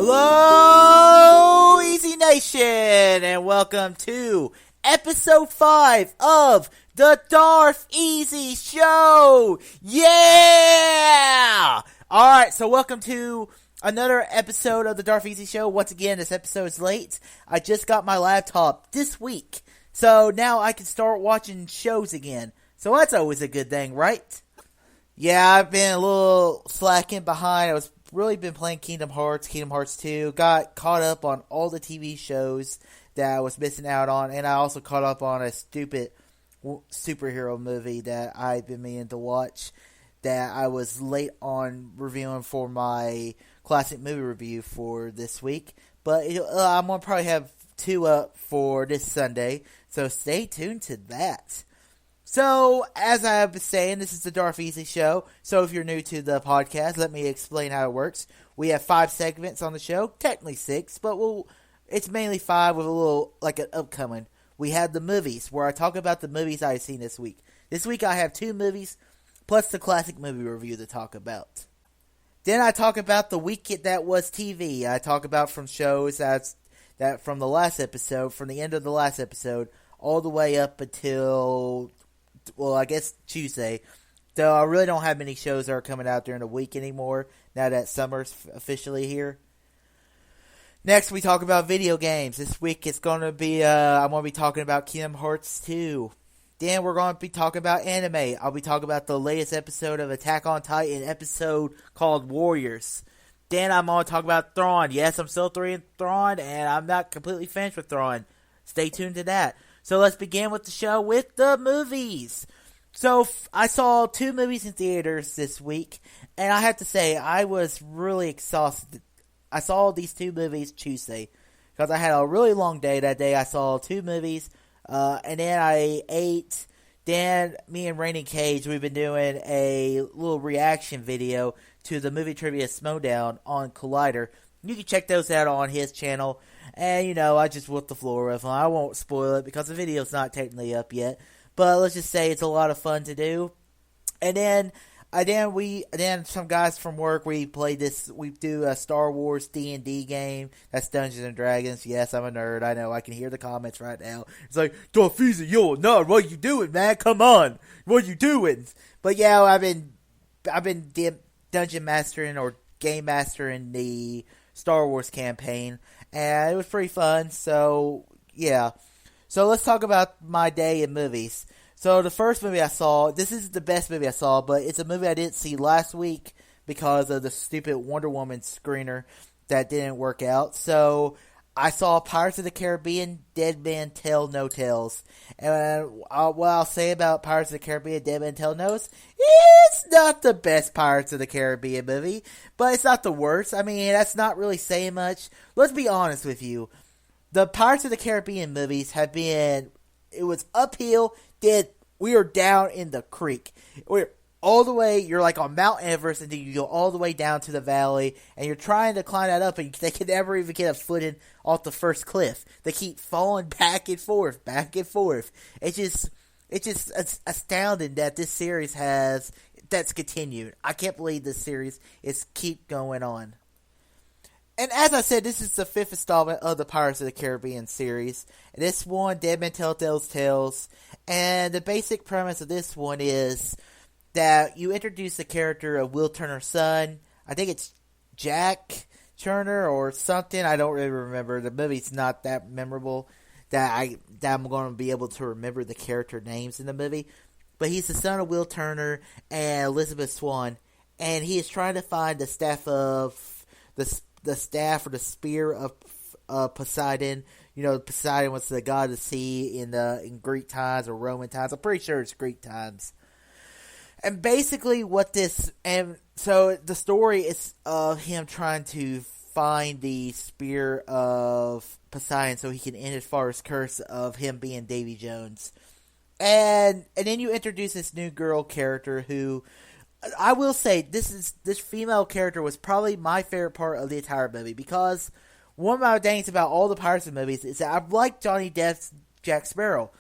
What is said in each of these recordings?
Hello, Easy Nation, and welcome to episode 5 of the Darth Easy Show. Yeah! Alright, so welcome to another episode of the Darth Easy Show. Once again, this episode is late. I just got my laptop this week, so now I can start watching shows again. So that's always a good thing, right? Yeah, I've been a little slacking behind. I was really been playing Kingdom Hearts 2, got caught up on all the TV shows that I was missing out on, and I also caught up on a stupid superhero movie that I've been meaning to watch that I was late on reviewing for my classic movie review for this week. But I'm going to probably have 2 up for this Sunday, so stay tuned to that. So, as I was saying, this is the Darth Easy Show. So, if you're new to the podcast, let me explain how it works. We have 5 segments on the show, technically 6, but it's mainly 5 with a little, like an upcoming. We have the movies, where I talk about the movies I've seen this week. This week I have 2 movies, plus the classic movie review to talk about. Then I talk about the week that was TV. I talk about from shows that from the last episode, from the end of the last episode, all the way up until, well, I guess Tuesday. Though I really don't have many shows that are coming out during the week anymore, now that summer's officially here. Next, we talk about video games. This week it's going to be, I'm going to be talking about Kingdom Hearts 2. Then we're going to be talking about anime. I'll be talking about the latest episode of Attack on Titan, episode called Warriors. Then I'm going to talk about Thrawn. Yes, I'm still Thrawn, and I'm not completely finished with Thrawn. Stay tuned to that. So let's begin with the show with the movies. So I saw 2 movies in theaters this week, and I have to say I was really exhausted. I saw these 2 movies Tuesday because I had a really long day that day. I saw 2 movies, and then I ate. Then me and Rainy Cage, we've been doing a little reaction video to the movie trivia Smowdown on Collider. You can check those out on his channel. And, I just whooped the floor with them. I won't spoil it because the video's not technically up yet. But let's just say it's a lot of fun to do. And then some guys from work, we do a Star Wars D&D game. That's Dungeons and Dragons. Yes, I'm a nerd. I know. I can hear the comments right now. It's like, Darth Easy, you're a nerd. What you doing, man? Come on. What you doing? But yeah, I've been dungeon mastering or game mastering the Star Wars campaign. And it was pretty fun, so, yeah. So let's talk about my day in movies. So the first movie I saw, this is the best movie I saw, but it's a movie I didn't see last week because of the stupid Wonder Woman screener that didn't work out. So I saw Pirates of the Caribbean, Dead Man Tell No Tales. And what I'll say about Pirates of the Caribbean, Dead Man Tell No's, it's not the best Pirates of the Caribbean movie, but it's not the worst. I mean, that's not really saying much. Let's be honest with you. The Pirates of the Caribbean movies have been, it was uphill, we are down in the creek. We're all the way, you're like on Mount Everest, and then you go all the way down to the valley, and you're trying to climb that up, and they can never even get a footing off the first cliff. They keep falling back and forth, back and forth. It's just astounding that this series that's continued. I can't believe this series is keep going on. And as I said, this is the 5th installment of the Pirates of the Caribbean series. And this one, Dead Man Tell Those Tales. And the basic premise of this one is that you introduce the character of Will Turner's son. I think it's Jack Turner or something. I don't really remember. The movie's not that memorable that I'm going to be able to remember the character names in the movie. But he's the son of Will Turner and Elizabeth Swann. And he is trying to find the staff of the staff or the spear of Poseidon. Poseidon was the god of the sea in Greek times or Roman times. I'm pretty sure it's Greek times. And basically so the story is of him trying to find the spear of Poseidon so he can end his father's curse of him being Davy Jones. And then you introduce this new girl character who, I will say, this female character was probably my favorite part of the entire movie, because one of my things about all the Pirates movies is that I like Johnny Depp's Jack Sparrow.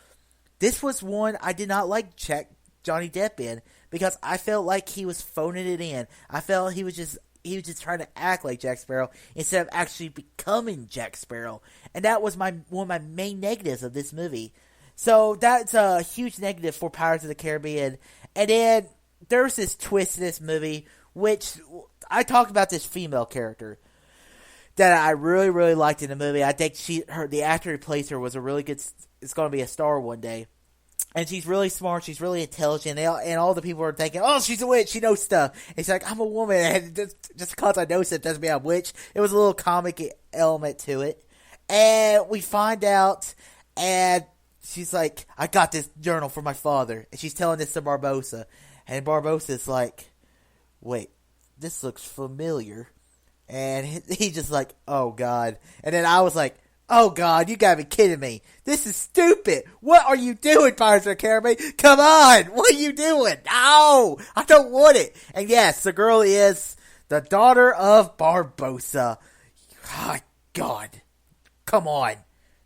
This was one I did not like Johnny Depp in, because I felt like he was phoning it in. I felt he was just he was just trying to act like Jack Sparrow instead of actually becoming Jack Sparrow. And that was one of my main negatives of this movie. So that's a huge negative for Pirates of the Caribbean. And then there's this twist in this movie, which I talked about this female character that I really, really liked in the movie. I think the actor who plays her was a really good. It's going to be a star one day. And she's really smart. She's really intelligent. And all the people are thinking, "Oh, she's a witch. She knows stuff." And she's like, "I'm a woman." And just because I know stuff doesn't mean I'm a witch. It was a little comic element to it. And we find out, and she's like, "I got this journal from my father." And she's telling this to Barbossa. And Barbossa's like, "Wait, this looks familiar." And he's just like, "Oh, God." And then I was like, "Oh, God, you gotta be kidding me. This is stupid. What are you doing, Pirates of the Caribbean? Come on. What are you doing? No, I don't want it." And yes, the girl is the daughter of Barbossa. Oh, God. Come on.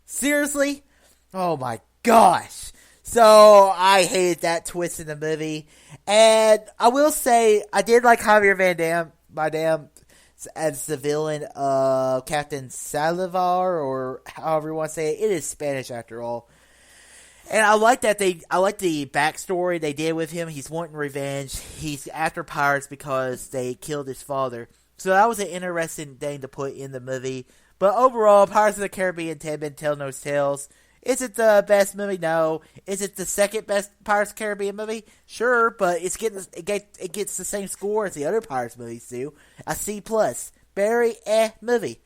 Seriously? Oh, my gosh. So, I hated that twist in the movie. And I will say, I did like Javier Van Dam, as the villain of Captain Salivar, or however you want to say it. It is Spanish after all. And I like that I like the backstory they did with him. He's wanting revenge. He's after pirates because they killed his father. So that was an interesting thing to put in the movie. But overall, Pirates of the Caribbean 10 Men Tell No Tales. Is it the best movie? No. Is it the second best Pirates of the Caribbean movie? Sure, but it gets the same score as the other Pirates movies do. A C+. Very movie.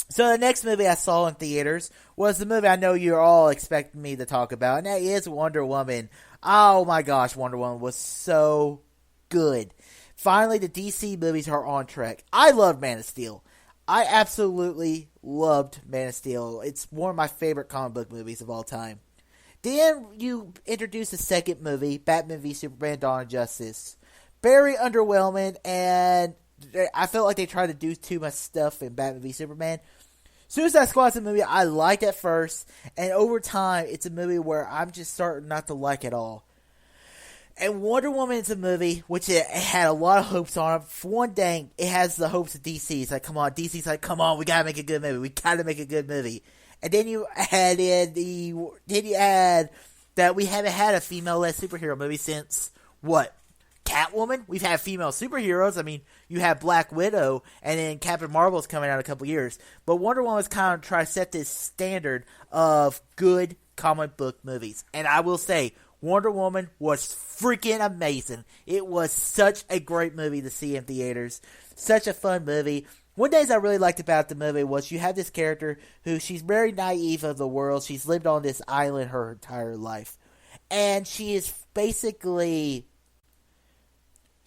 So the next movie I saw in theaters was the movie I know you're all expecting me to talk about, and that is Wonder Woman. Oh my gosh, Wonder Woman was so good. Finally, the DC movies are on track. I love Man of Steel. I absolutely loved Man of Steel. It's one of my favorite comic book movies of all time. Then you introduce a second movie, Batman v Superman: Dawn of Justice. Very underwhelming, and I felt like they tried to do too much stuff in Batman v Superman. Suicide Squad's a movie I liked at first, and over time, it's a movie where I'm just starting not to like at all. And Wonder Woman is a movie which it had a lot of hopes on it. For one thing, it has the hopes of DC. It's like, come on, DC's like, come on, we gotta make a good movie. We gotta make a good movie. And then you add that we haven't had a female-led superhero movie since what? Catwoman? We've had female superheroes. I mean, you have Black Widow, and then Captain Marvel's coming out in a couple years. But Wonder Woman's kind of trying to set this standard of good comic book movies. And I will say, Wonder Woman was freaking amazing. It was such a great movie to see in theaters. Such a fun movie. One of the things I really liked about the movie was you have this character who she's very naive of the world. She's lived on this island her entire life. And she is basically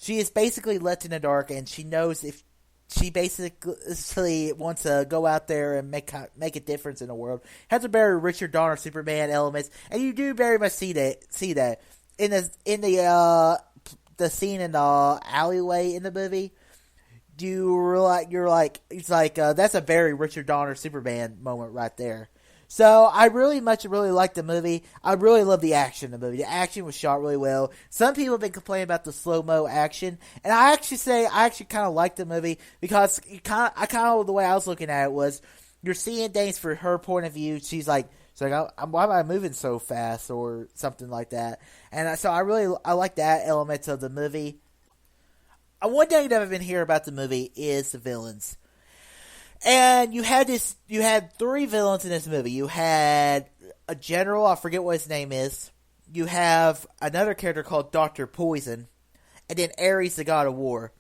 left in the dark, and she knows if she basically wants to go out there and make a difference in the world. Has a very Richard Donner Superman elements, and you do very much see that in the scene in the alleyway in the movie. You're like that's a very Richard Donner Superman moment right there. So I really liked the movie. I really love the action in the movie. The action was shot really well. Some people have been complaining about the slow-mo action, and I actually kind of liked the movie because the way I was looking at it was you're seeing things from her point of view. She's like, why am I moving so fast or something like that? And so I like that element of the movie. One thing that I've been hearing about the movie is the villains. And you had three villains in this movie. You had a general, I forget what his name is. You have another character called Dr. Poison. And then Ares, the god of war.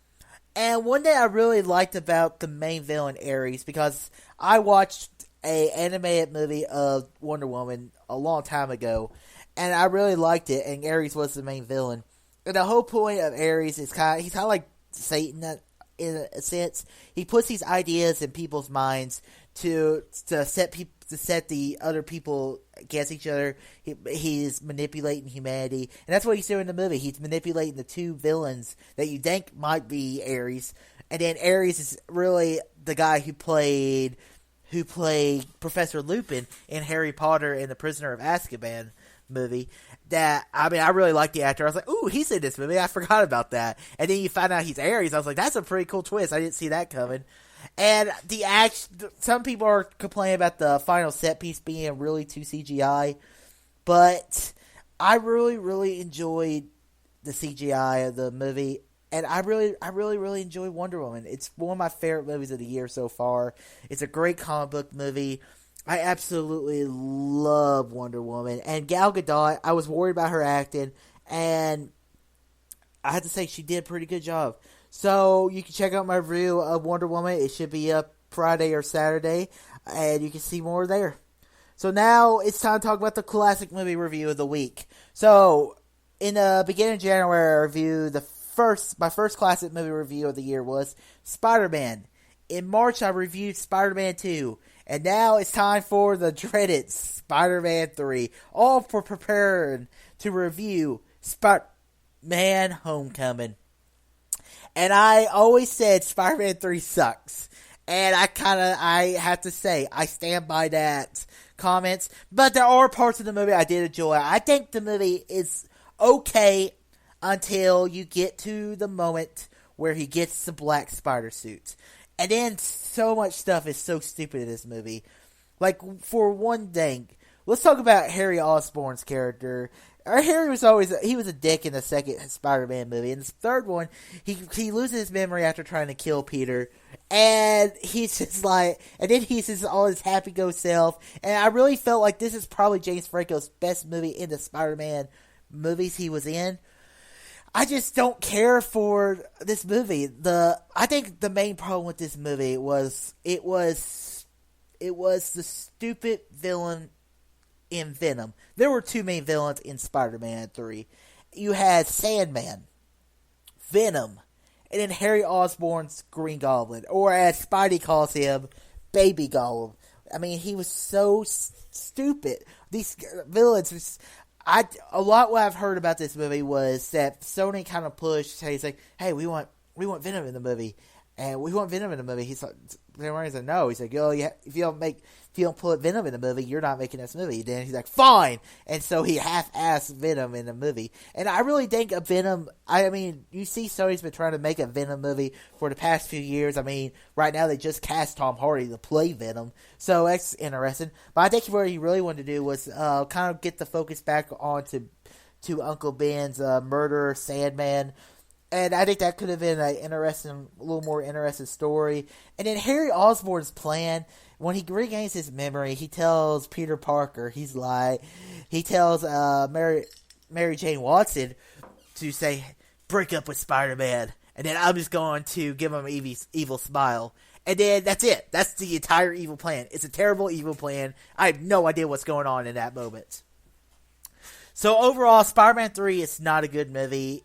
And one thing I really liked about the main villain, Ares, because I watched an animated movie of Wonder Woman a long time ago. And I really liked it, and Ares was the main villain. And the whole point of Ares is he's kind of like Satan in a sense. He puts these ideas in people's minds to set the other people against each other. He's manipulating humanity, and that's what he's doing in the movie. He's manipulating the two villains that you think might be Ares, and then Ares is really the guy who played Professor Lupin in Harry Potter and the Prisoner of Azkaban movie. That, I mean, I really like the actor. I was like, ooh, he's in this movie. I forgot about that. And then you find out he's Ares. I was like, that's a pretty cool twist. I didn't see that coming. And the action, some people are complaining about the final set piece being really too CGI. But I really, really enjoyed the CGI of the movie. And I really enjoy Wonder Woman. It's one of my favorite movies of the year so far. It's a great comic book movie. I absolutely love Wonder Woman. And Gal Gadot, I was worried about her acting, and I have to say she did a pretty good job. So you can check out my review of Wonder Woman. It should be up Friday or Saturday, and you can see more there. So now it's time to talk about the classic movie review of the week. So in the beginning of January, I reviewed my first classic movie review of the year was Spider-Man. In March, I reviewed Spider-Man 2. And now it's time for the dreaded Spider-Man 3. All for preparing to review Spider-Man Homecoming. And I always said Spider-Man 3 sucks. And I have to say, I stand by that comments. But there are parts of the movie I did enjoy. I think the movie is okay until you get to the moment where he gets the black spider suit. And then so much stuff is so stupid in this movie. Like, for one thing, let's talk about Harry Osborn's character. Harry was he was a dick in the second Spider-Man movie. In the third one, he loses his memory after trying to kill Peter. And he's just like, and then he's just all his happy-go self. And I really felt like this is probably James Franco's best movie in the Spider-Man movies he was in. I just don't care for this movie. I think the main problem with this movie was it was the stupid villain in Venom. There were two main villains in Spider-Man 3. You had Sandman, Venom, and then Harry Osborn's Green Goblin, or as Spidey calls him, Baby Goblin. I mean, he was so stupid. These villains. A lot what I've heard about this movie was that Sony kind of pushed. He's like, "Hey, we want Venom in the movie, and we want Venom in the movie." He's like, "No." He's like, "Oh, yeah, if you don't put Venom in the movie, you're not making this movie." Then he's like, "Fine," and so he half-assed Venom in the movie. And I really think a Venom. I mean, you see, Sony's been trying to make a Venom movie for the past few years. I mean, right now they just cast Tom Hardy to play Venom, so that's interesting. But I think what he really wanted to do was kind of get the focus back onto Uncle Ben's murder, Sandman. And I think that could have been a little more interesting story. And then Harry Osborn's plan, when he regains his memory, he tells Peter Parker, he tells Mary Jane Watson to say, break up with Spider-Man, and then I'm just going to give him an evil smile. And then that's it. That's the entire evil plan. It's a terrible evil plan. I have no idea what's going on in that moment. So overall, Spider-Man 3 is not a good movie.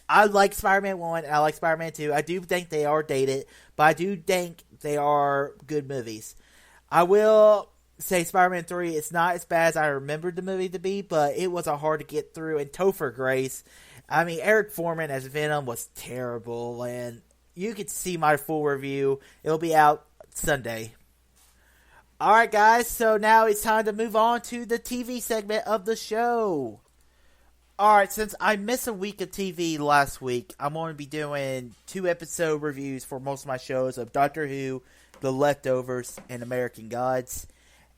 I like Spider-Man 1 and I like Spider-Man 2. I do think they are dated, but I do think they are good movies. I will say Spider-Man 3 is not as bad as I remembered the movie to be, but it was hard to get through. And Topher Grace, I mean, Eric Foreman as Venom was terrible. And you can see my full review. It'll be out Sunday. Alright guys, so now it's time to move on to the TV segment of the show. Alright, since I missed a week of TV last week, I'm going to be doing 2-episode reviews for most of my shows of Doctor Who, The Leftovers, and American Gods.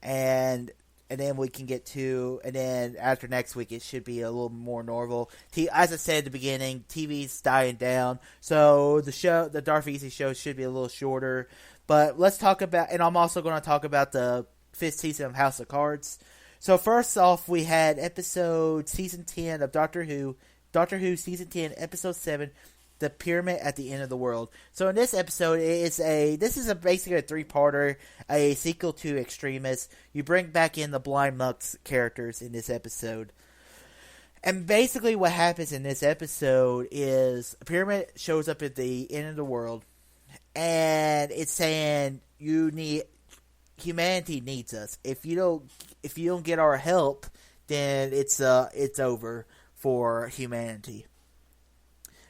And then we can get to, and then after next week, it should be a little more normal. As I said at the beginning, TV's dying down, so the Darth Easy show should be a little shorter. But let's talk about, and I'm also going to talk about the 5th season of House of Cards. So first off, we had season 10 of Doctor Who season 10, episode 7, The Pyramid at the End of the World. So in this episode, this is basically a 3-parter, a sequel to Extremis. You bring back in the Blind Monks characters in this episode. And basically what happens in this episode is a pyramid shows up at the end of the world, and it's saying humanity needs us. If you don't get our help, then it's over for humanity.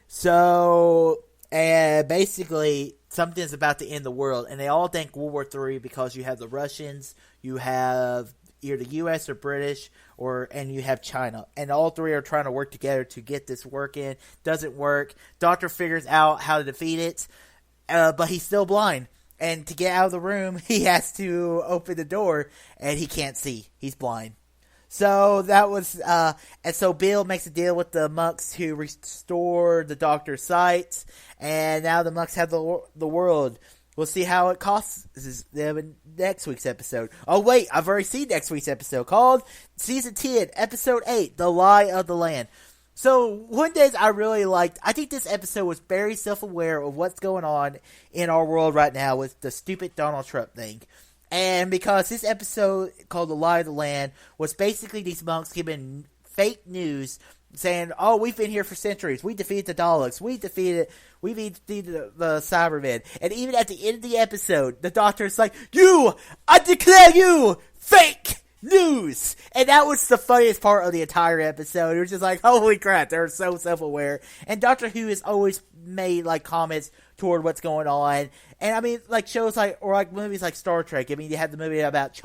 So, and basically something's about to end the world, and they all think World War III because you have the Russians, you have either the U.S. or British, and you have China, and all three are trying to work together to get this working. Doesn't work. Doctor figures out how to defeat it, but he's still blind. And to get out of the room, he has to open the door, and he can't see. He's blind. So that was, and so Bill makes a deal with the monks to restore the Doctor's sight, and now the monks have the world. We'll see how it costs them in next week's episode. Oh wait, I've already seen next week's episode, called Season 10, Episode 8, The Lie of the Land. So, one thing I really liked, I think this episode was very self-aware of what's going on in our world right now with the stupid Donald Trump thing. And because this episode, called The Lie of the Land, was basically these monks giving fake news, saying, oh, we've been here for centuries, we defeated the Daleks, we defeated the Cybermen. And even at the end of the episode, the Doctor's like, I declare you fake news! And that was the funniest part of the entire episode. It was just like, holy crap, they're so self-aware. And Doctor Who has always made, like, comments toward what's going on. And, I mean, like, shows like, or like movies like Star Trek. I mean, you have the movie about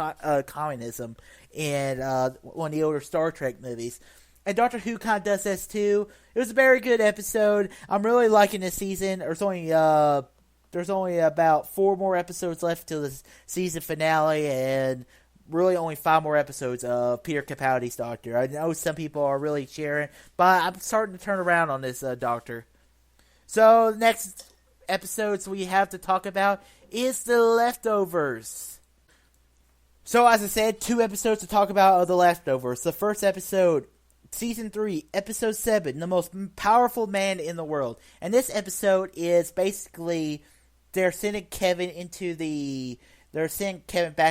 communism in one of the older Star Trek movies. And Doctor Who kind of does this, too. It was a very good episode. I'm really liking this season. There's only about 4 more episodes left till the season finale, and really only 5 more episodes of Peter Capaldi's Doctor. I know some people are really cheering, but I'm starting to turn around on this Doctor. So, the next episodes we have to talk about is The Leftovers. So, as I said, 2 episodes to talk about of The Leftovers. The first episode, Season 3, Episode 7, The Most Powerful Man in the World. And this episode is basically, they're sending Kevin back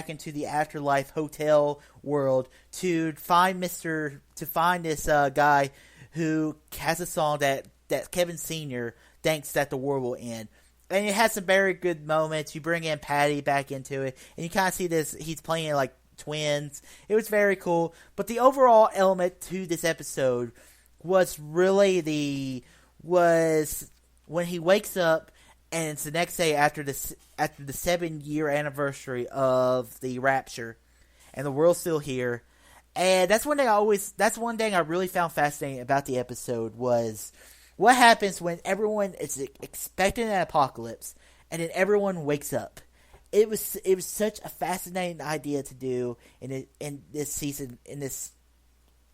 into the afterlife hotel world to find this guy who has a song that Kevin Sr. thinks that the world will end. And it has some very good moments. You bring in Patty back into it, and you kind of see this, he's playing like twins. It was very cool. But the overall element to this episode was really when he wakes up, and it's the next day after the 7-year anniversary of the Rapture, and the world's still here. And that's one thing I really found fascinating about the episode was what happens when everyone is expecting an apocalypse, and then everyone wakes up. It was such a fascinating idea to do in this season, in this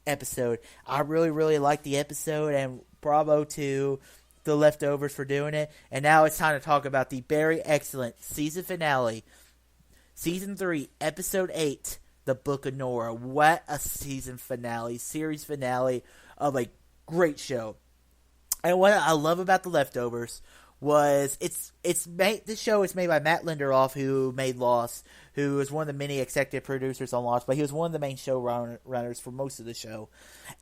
episode. I really, really liked the episode, and bravo to The Leftovers for doing it. And now it's time to talk about the very excellent season finale, Season 3, Episode 8, The Book of Nora. What a season finale, series finale of a great show. And what I love about The Leftovers was this show is made by Matt Lindelof, who made Lost, who is one of the many executive producers on Lost, but he was one of the main showrunners for most of the show.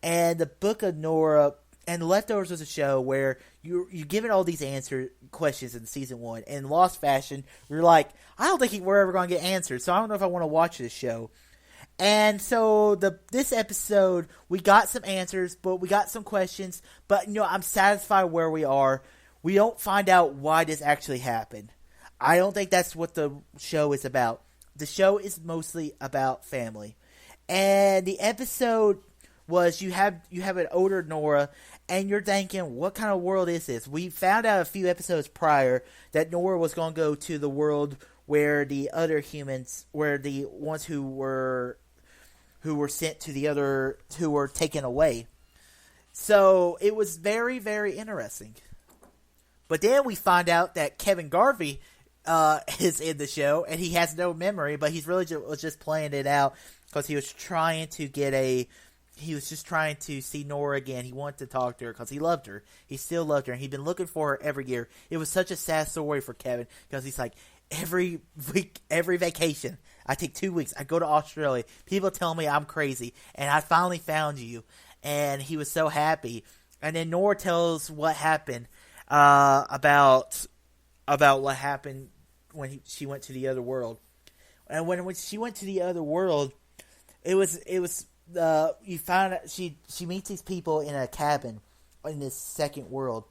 And The Book of Nora and The Leftovers was a show where you're given all these questions in season 1. In Lost fashion, you're like, I don't think we're ever going to get answers, so I don't know if I want to watch this show. And so this episode, we got some answers, but we got some questions. But, I'm satisfied where we are. We don't find out why this actually happened. I don't think that's what the show is about. The show is mostly about family. And the episode was you have an older Nora, and you're thinking, what kind of world is this? We found out a few episodes prior that Nora was going to go to the world where the other humans, where the ones who were sent to the other, who were taken away. So it was very, very interesting. But then we find out that Kevin Garvey is in the show, and he has no memory, but he's really was just playing it out because he was trying to see Nora again. He wanted to talk to her because he loved her. He still loved her, and he'd been looking for her every year. It was such a sad story for Kevin because he's like, every week, every vacation, I take 2 weeks. I go to Australia. People tell me I'm crazy, and I finally found you. And he was so happy. And then Nora tells what happened about what happened when she went to the other world. And when she went to the other world, it was you find out she meets these people in a cabin in this second world,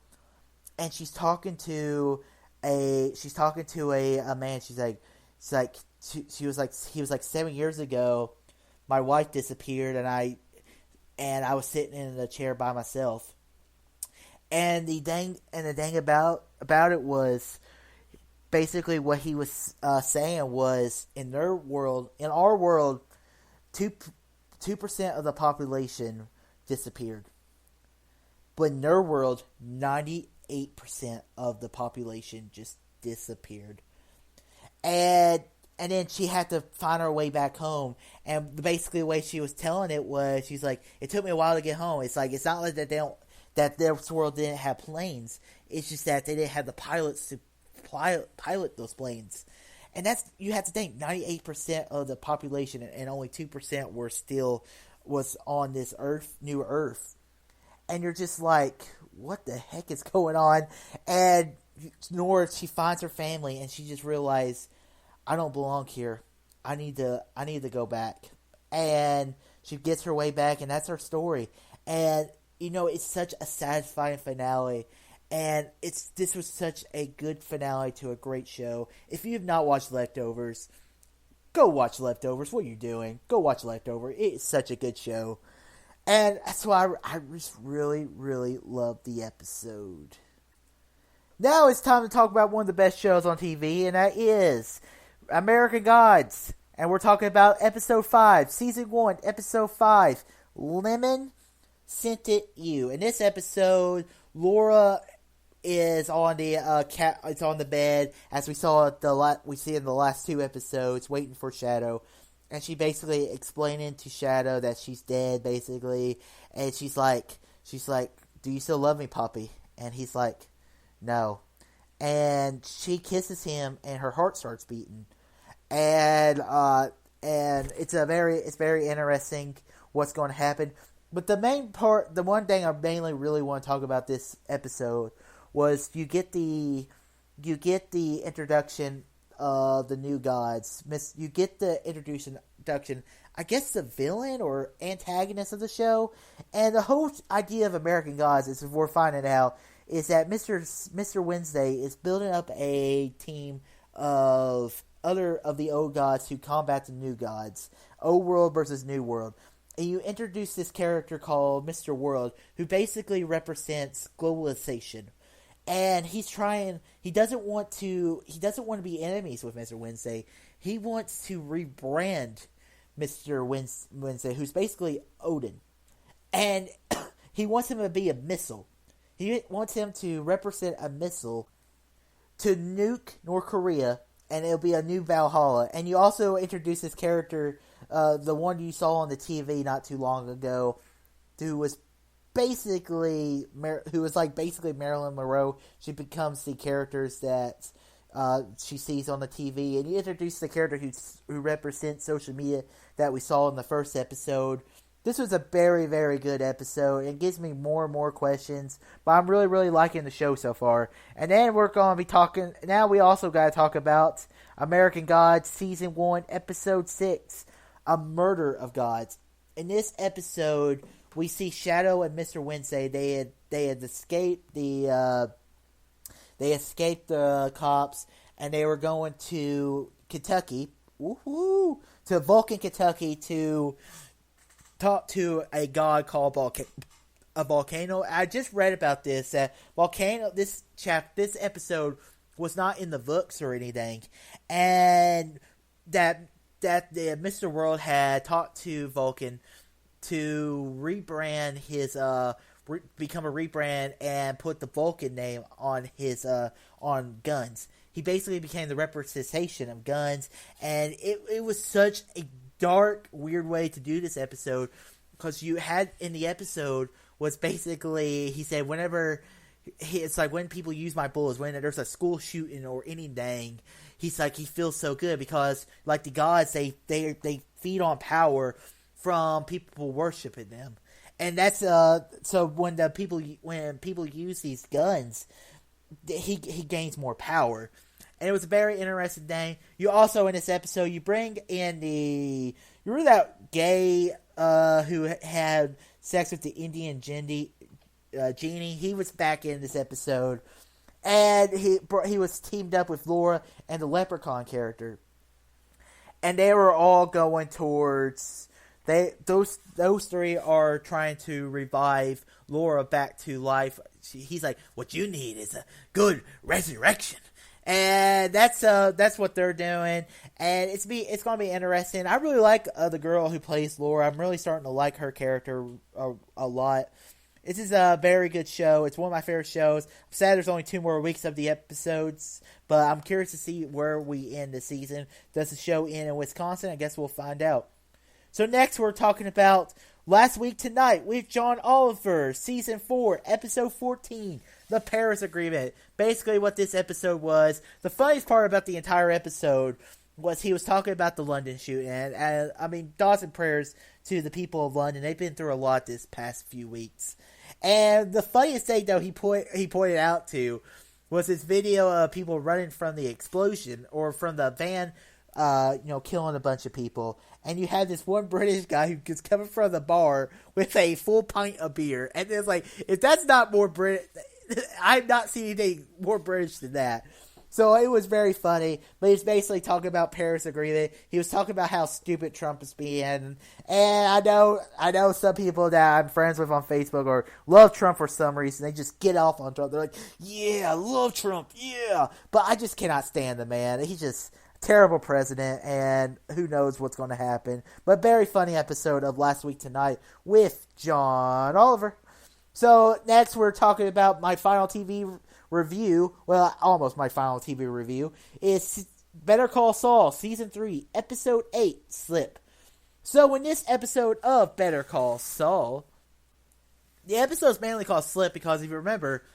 and she's talking to a man. He was like 7 years ago. my wife disappeared, and I was sitting in the chair by myself. And the thing about it was basically what he was saying was in our world, 2% of the population disappeared, but in their world, 98% of the population just disappeared. And then she had to find her way back home. And basically the way she was telling it was, she's like, it took me a while to get home. It's like, it's not like that this world didn't have planes. It's just that they didn't have the pilots to pilot those planes. And you have to think, 98% of the population and only 2% was on this new Earth. And you're just like, what the heck is going on? And Nora, she finds her family, and she just realized, I don't belong here. I need to go back. And she gets her way back, and that's her story. And it's such a satisfying finale, and this was such a good finale to a great show. If you have not watched Leftovers, go watch Leftovers. What are you doing? Go watch Leftovers. It's such a good show. And that's why I just really, really loved the episode. Now it's time to talk about one of the best shows on TV, and that is American Gods. And we're talking about Episode 5, Season 1, Episode 5, Lemon Scented You. In this episode, Laura is on it's on the bed, as we see in the last 2 episodes, waiting for Shadow. And she basically explaining to Shadow that she's dead, basically. And she's like, do you still love me, Poppy? And he's like, no. And she kisses him, and her heart starts beating. And it's very interesting what's going to happen. But the one thing I mainly really want to talk about this episode was you get the introduction of the new gods. You get the introduction, I guess, the villain or antagonist of the show. And the whole idea of American Gods, is, if we're finding out, is that Mr. Wednesday is building up a team of the old gods who combat the new gods. Old world versus new world. And you introduce this character called Mr. World, who basically represents globalization. And he doesn't want to be enemies with Mr. Wednesday. He wants to rebrand Mr. Wednesday, who's basically Odin. And he wants him to be a missile. He wants him to represent a missile to nuke North Korea, and it'll be a new Valhalla. And you also introduce this character, the one you saw on the TV not too long ago, who was basically Marilyn Monroe. She becomes the characters that she sees on the TV, and you introduce the character who represents social media that we saw in the first episode. This was a very, very good episode. It gives me more and more questions, but I'm really, really liking the show so far. And then we're going to be talking, now we also got to talk about American Gods Season 1, Episode 6, A Murder of Gods. In this episode, we see Shadow and Mr. Wednesday. They had escaped the cops, and they were going to Kentucky, to Vulcan, Kentucky, to talk to a god called a volcano. I just read about this, that volcano. This episode was not in the books or anything, and that Mr. World had talked to Vulcan to rebrand his become a rebrand and put the Vulcan name on his on guns. He basically became the representation of guns, and it was such a dark, weird way to do this episode, because you had in the episode was basically, he said, it's like when people use my bullets, when there's a school shooting or anything, he's like, he feels so good because, like, the gods, they feed on power from people worshiping them. And that's so when people use these guns, he gains more power. And it was a very interesting thing. You also, in this episode, you bring in you remember that gay who had sex with the Indian genie? He was back in this episode, and he was teamed up with Laura and the Leprechaun character, and they were all going towards Those three are trying to revive Laura back to life. He's like, what you need is a good resurrection. And that's what they're doing, and it's gonna be interesting. I really like the girl who plays Laura. I'm really starting to like her character a lot. This is a very good show. It's one of my favorite shows. I'm sad there's only 2 more weeks of the episodes, but I'm curious to see where we end the season. Does the show end in Wisconsin? I guess we'll find out. So next we're talking about Last Week Tonight with John Oliver, Season 4, Episode 14, The Paris Agreement. Basically what this episode was, the funniest part about the entire episode was he was talking about the London shooting. And I mean, thoughts and prayers to the people of London. They've been through a lot this past few weeks. And the funniest thing, though, he pointed out to was this video of people running from the explosion or from the van, killing a bunch of people. And you had this one British guy who was coming from the bar with a full pint of beer. And it's like, if that's not more British, I've not seen anything more British than that. So it was very funny, but he's basically talking about Paris Agreement. He was talking about how stupid Trump is being, and I know some people that I'm friends with on Facebook or love Trump for some reason. They just get off on Trump. They're like, yeah, I love Trump, yeah. But I just cannot stand the man. He's just a terrible president, and who knows what's going to happen. But very funny episode of Last Week Tonight with John Oliver. So next we're talking about my final TV review, well, almost my final TV review, is Better Call Saul, Season 3, Episode 8, Slip. So in this episode of Better Call Saul, the episode is mainly called Slip because if you remember,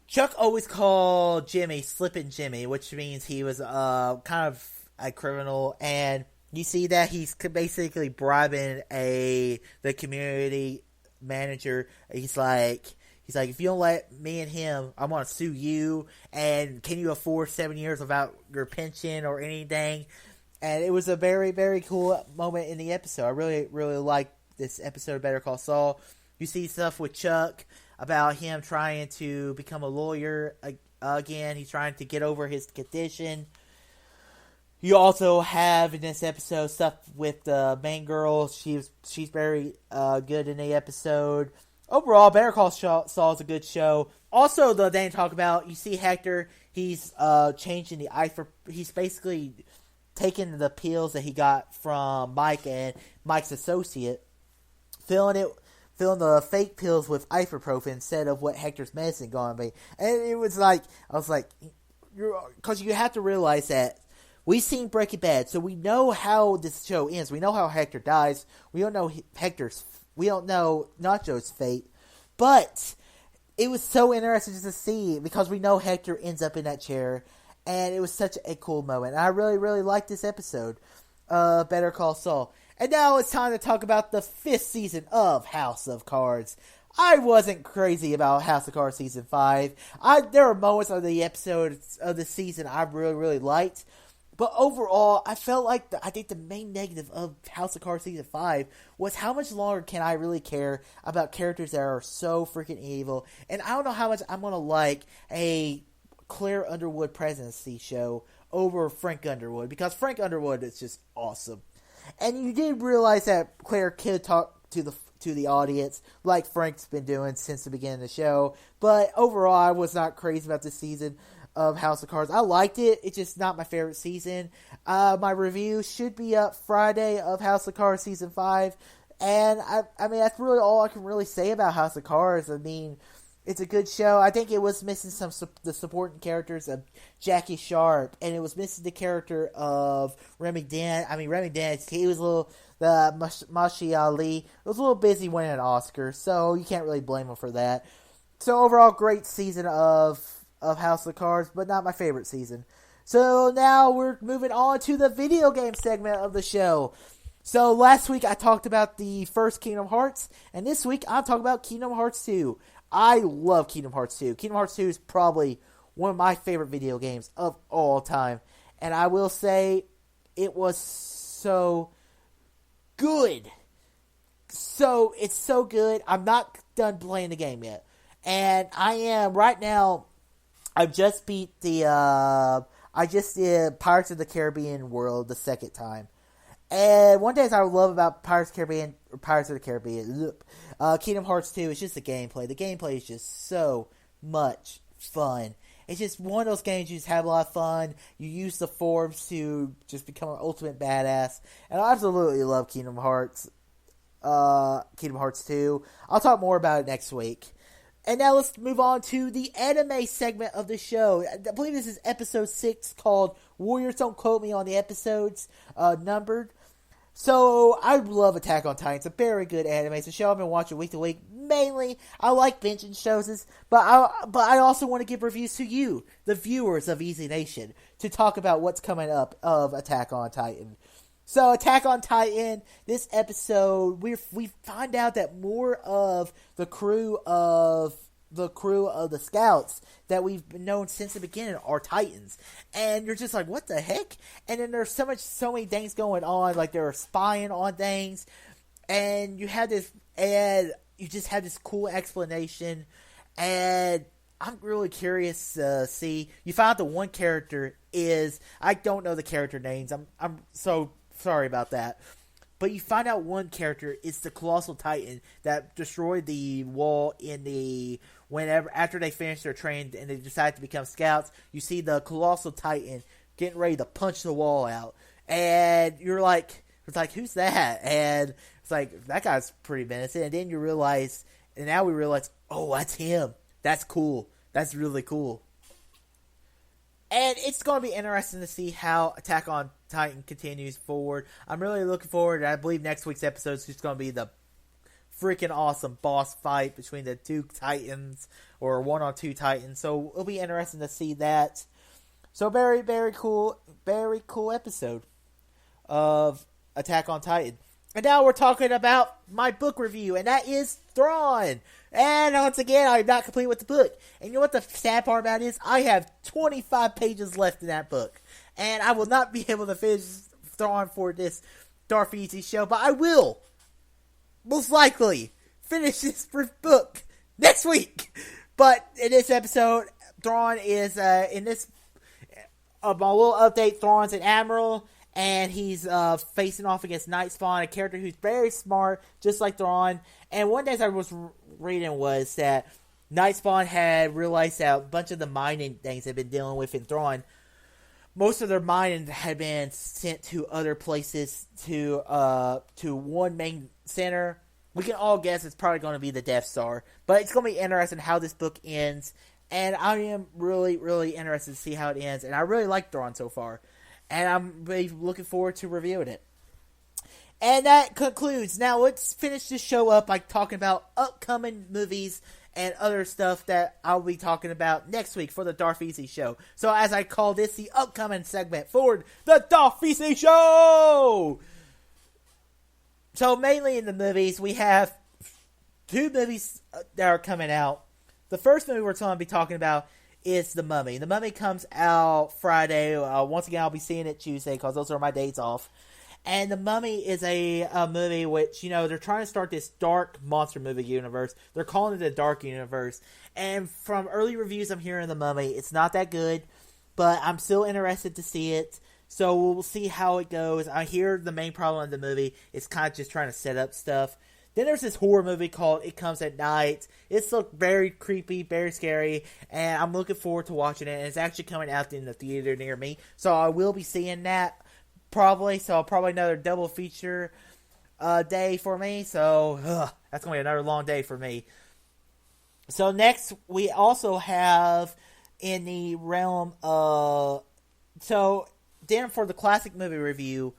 Chuck always called Jimmy Slippin' Jimmy, which means he was kind of a criminal, and you see that he's basically bribing the community manager. He's like, if you don't let me and him, I'm going to sue you, and can you afford 7 years without your pension or anything? And it was a very, very cool moment in the episode. I really, really liked this episode of Better Call Saul. You see stuff with Chuck about him trying to become a lawyer again. He's trying to get over his condition. You also have in this episode stuff with the main girl. She's very good in the episode. Overall, Better Call Saul is a good show. Also, the thing to talk about, you see Hector, he's changing the he's basically taking the pills that he got from Mike and Mike's associate, filling the fake pills with ibuprofen instead of what Hector's medicine going to be. And it was like, I was like, because you have to realize that we've seen Breaking Bad, so we know how this show ends. We know how Hector dies. We don't know we don't know Nacho's fate, but it was so interesting just to see because we know Hector ends up in that chair, and it was such a cool moment. And I really, really liked this episode of Better Call Saul. And now it's time to talk about the 5th season of House of Cards. I wasn't crazy about House of Cards Season 5. There were moments of the episodes of the season I really, really liked. But overall, I felt like I think the main negative of House of Cards Season 5 was how much longer can I really care about characters that are so freaking evil. And I don't know how much I'm going to like a Claire Underwood presidency show over Frank Underwood. Because Frank Underwood is just awesome. And you did realize that Claire could talk to the audience like Frank's been doing since the beginning of the show. But overall, I was not crazy about this season of House of Cards. I liked it. It's just not my favorite season. My review should be up Friday of House of Cards Season 5. And I mean, that's really all I can really say about House of Cards. I mean, it's a good show. I think it was missing the supporting characters of Jackie Sharp, and it was missing the character of Remy Dan. I mean, Remy Dan, he was a little, Mashi Ali was a little busy winning an Oscar, so you can't really blame him for that. So overall, great season of House of Cards, but not my favorite season. So now we're moving on to the video game segment of the show. So last week I talked about the first Kingdom Hearts, and this week I'm talking about Kingdom Hearts 2. I love Kingdom Hearts 2. Kingdom Hearts 2 is probably one of my favorite video games of all time. And I will say it was so good. So, it's so good. I'm not done playing the game yet. And I am, right now, I've just beat I just did Pirates of the Caribbean World the second time. And one thing I love about Pirates of the Caribbean, Kingdom Hearts 2 is just the gameplay. The gameplay is just so much fun. It's just one of those games you just have a lot of fun. You use the forms to just become an ultimate badass. And I absolutely love Kingdom Hearts 2. I'll talk more about it next week. And now let's move on to the anime segment of the show. I believe this is episode 6 called Warriors. Don't quote me on the episodes numbered. So, I love Attack on Titan. It's a very good anime. It's a show I've been watching week to week. Mainly, I like binging shows, but I also want to give reviews to you, the viewers of Easy Nation, to talk about what's coming up of Attack on Titan. So, Attack on Titan, this episode, we find out that more of the crew of the scouts that we've known since the beginning are Titans. And you're just like, what the heck? And then there's so many things going on, like they're spying on things, and you just have this cool explanation, and I'm really curious to see. You found out the one character is, I don't know the character names, I'm so sorry about that. But you find out one character is the Colossal Titan that destroyed the wall after they finished their training and they decided to become scouts. You see the Colossal Titan getting ready to punch the wall out. And you're like, it's like, who's that? And it's like, that guy's pretty menacing. And then you realize, and now we realize, oh, that's him. That's cool. That's really cool. And it's going to be interesting to see how Attack on Titan continues forward. I'm really looking forward. I believe next week's episode is just going to be the freaking awesome boss fight between the two Titans, or 1-on-2 Titans. So it'll be interesting to see that. So very, very cool episode of Attack on Titan. And now we're talking about my book review, and that is Thrawn. And once again, I'm not complete with the book. And you know what the sad part about it is? I have 25 pages left in that book. And I will not be able to finish Thrawn for this Darth Easy show, but I will, most likely, finish this book next week. But in this episode, Thrawn is, in this, my little update, Thrawn's an admiral, and he's facing off against Night Spawn, a character who's very smart, just like Thrawn. And one day I was reading was that Night Spawn had realized that a bunch of the mining things they've been dealing with in Thrawn, most of their mining had been sent to other places, to one main center. We can all guess it's probably going to be the Death Star, but it's going to be interesting how this book ends, and I am really, really interested to see how it ends, and I really like Thrawn so far, and I'm really looking forward to reviewing it. And that concludes. Now let's finish this show up by talking about upcoming movies and other stuff that I'll be talking about next week for the Darth Easy Show. So as I call this the upcoming segment for the Darth Easy Show! So mainly in the movies, we have 2 movies that are coming out. The first movie we're going to be talking about is The Mummy. The Mummy comes out Friday. Once again, I'll be seeing it Tuesday because those are my dates off. And The Mummy is a movie which, they're trying to start this dark monster movie universe. They're calling it the Dark Universe. And from early reviews I'm hearing The Mummy, it's not that good, but I'm still interested to see it. So we'll see how it goes. I hear the main problem of the movie is kind of just trying to set up stuff. Then there's this horror movie called It Comes at Night. It's very creepy, very scary, and I'm looking forward to watching it. And it's actually coming out in the theater near me, so I will be seeing that. Probably another double feature day for me. So that's going to be another long day for me. So next we also have in the realm of... So then for the classic movie review,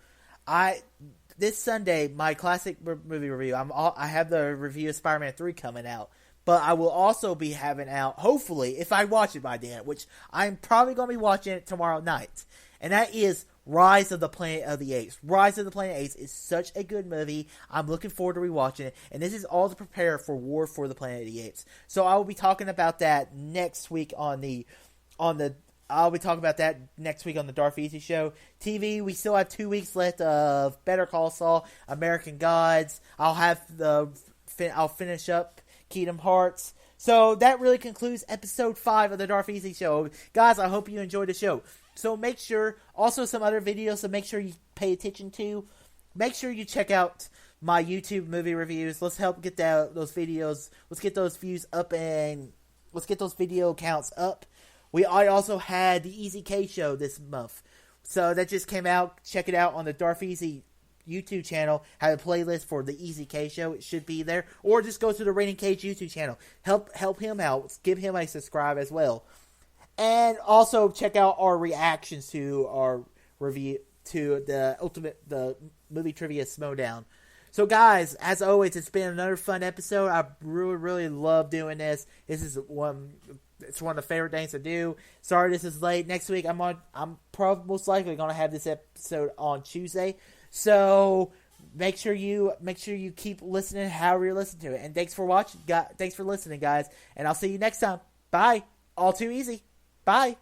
this Sunday, my classic movie review, I have the review of Spider-Man 3 coming out. But I will also be having out, hopefully, if I watch it by then, which I'm probably going to be watching it tomorrow night. And that is Rise of the Planet of the Apes. Rise of the Planet of the Apes is such a good movie. I'm looking forward to rewatching it. And this is all to prepare for War for the Planet of the Apes. So I will be talking about that next week on the Darth Easy Show. TV, we still have 2 weeks left of Better Call Saul, American Gods. I'll finish up Kingdom Hearts. So that really concludes episode 5 of the Darth Easy Show. Guys, I hope you enjoyed the show. So make sure, also some other videos, so make sure you pay attention to. make sure you check out my YouTube movie reviews. Let's help get those videos. Let's get those views up and let's get those video counts up. I also had the Easy K show this month. So that just came out. Check it out on the Darth Easy YouTube channel. I have a playlist for the Easy K show. It should be there. Or just go to the Raining Cage YouTube channel. Help him out. Give him a subscribe as well. And also check out our reactions to our review to the movie trivia Smowdown. So guys, as always, it's been another fun episode. I really love doing this. It's one of the favorite things to do. Sorry this is late. Next week I'm probably most likely gonna have this episode on Tuesday. So make sure you keep listening however you're listening to it. And thanks for watching, thanks for listening, guys. And I'll see you next time. Bye. All too easy. Bye.